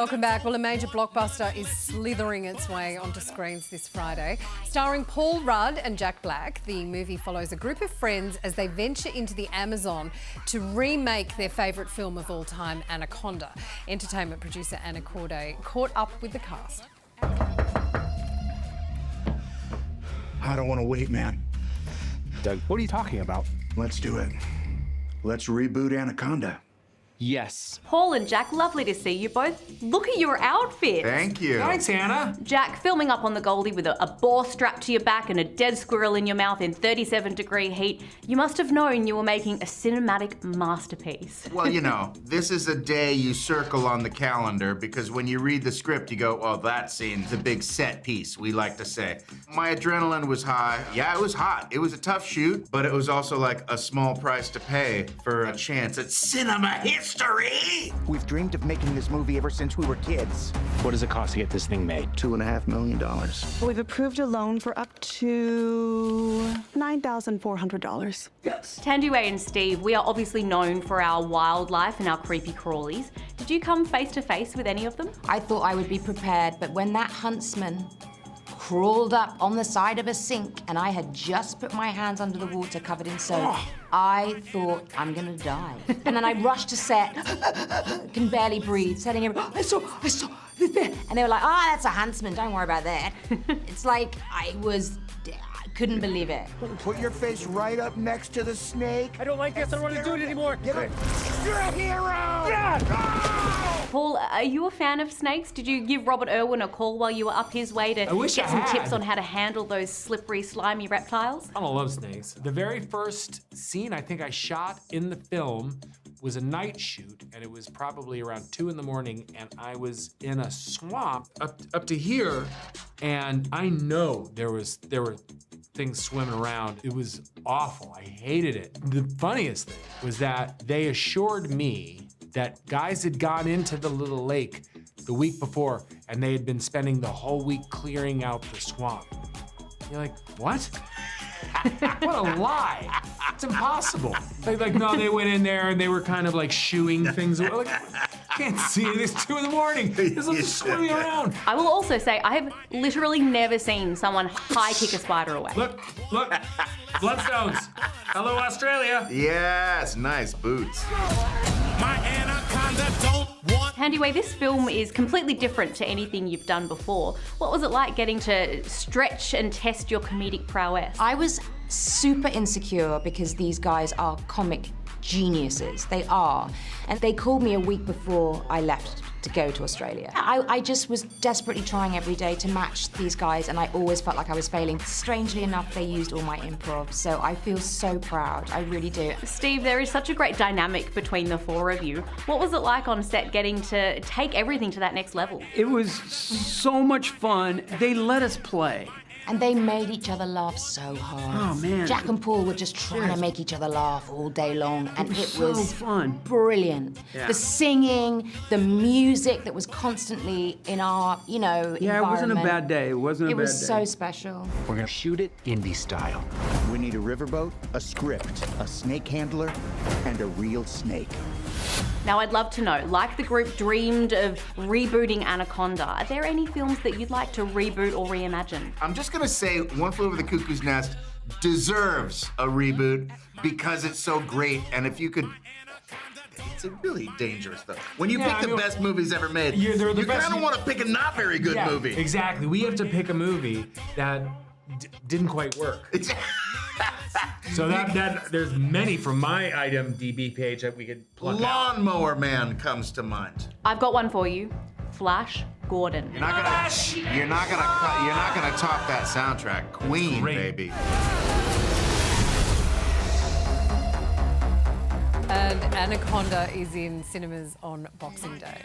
Welcome back. Well, a major blockbuster is slithering its way onto screens this Friday. Starring Paul Rudd and Jack Black, the movie follows a group of friends as they venture into the Amazon to remake their favourite film of all time, Anaconda. Entertainment producer Anaconda caught up with the cast. I don't want to wait, man. Doug, what are you talking about? Let's do it. Let's reboot Anaconda. Yes. Paul and Jack, lovely to see you both. Look at your outfits. Thank you. Thanks, Anna. Jack, filming up on the Goldie with a boar strapped to your back and a dead squirrel in your mouth in 37-degree heat. You must have known you were making a cinematic masterpiece. Well, you know, this is a day you circle on the calendar because when you read the script, you go, oh, that scene's a big set piece, we like to say. My adrenaline was high. Yeah, it was hot. It was a tough shoot, but it was also like a small price to pay for a chance at cinema history. We've dreamed of making this movie ever since we were kids. What does it cost to get this thing made? $2.5 million. We've approved a loan for up to $9,400. Yes. Tanduay and Steve, we are obviously known for our wildlife and our creepy crawlies. Did you come face to face with any of them? I thought I would be prepared, but when that huntsman crawled up on the side of a sink and I had just put my hands under the water covered in soap, I thought I'm gonna die. And then I rushed to set, can barely breathe, telling everyone, I saw, there. And they were like, that's a huntsman, don't worry about that. It's like, I couldn't believe it. Put your face right up next to the snake. I don't like this. I don't want to do it anymore. Get it. You're a hero! Paul, are you a fan of snakes? Did you give Robert Irwin a call while you were up his way to wish get I some had. tips on how to handle those slippery, slimy reptiles? I don't love snakes. The very first scene I think I shot in the film was a night shoot, and it was probably around 2 in the morning, and I was in a swamp up to here, and I know there were things swimming around. It was awful. I hated it. The funniest thing was that they assured me that guys had gone into the little lake the week before, and they had been spending the whole week clearing out the swamp. You're like, what? What a lie. It's impossible. Like, no, they went in there and they were kind of like shooing things away. Like, can't see it. It's 2 in the morning. There's something swimming around. I will also say, I have literally never seen someone high kick a spider away. Look, bloodstones. Hello, Australia. Yes, nice boots. My anaconda don't want. Handyway, this film is completely different to anything you've done before. What was it like getting to stretch and test your comedic prowess? I was super insecure because these guys are comic geniuses. They are. And they called me a week before I left to go to Australia. I just was desperately trying every day to match these guys, and I always felt like I was failing. Strangely enough, they used all my improv, so I feel so proud. I really do. Steve, there is such a great dynamic between the four of you. What was it like on set getting to take everything to that next level? It was so much fun. They let us play. And they made each other laugh so hard. Oh, man. Jack and Paul were just trying to make each other laugh all day long, and it so was fun. Brilliant. Yeah. The singing, the music that was constantly in our, Yeah, it wasn't a bad day. It wasn't a bad day. It was so special. We're gonna shoot it indie style. We need a riverboat, a script, a snake handler, and a real snake. Now, I'd love to know, like the group dreamed of rebooting Anaconda, are there any films that you'd like to reboot or reimagine? I'm just gonna say One Flew Over the Cuckoo's Nest deserves a reboot because it's so great, and if you could, it's a really dangerous though. When you pick the best movies ever made, you kind of want to pick a not very good movie. Exactly. We have to pick a movie that didn't quite work. So that there's many from my IMDb page that we could pluck out. Lawnmower Man comes to mind. I've got one for you. Flash Gordon. You're not gonna top that soundtrack. Queen, baby. And Anaconda is in cinemas on Boxing Day.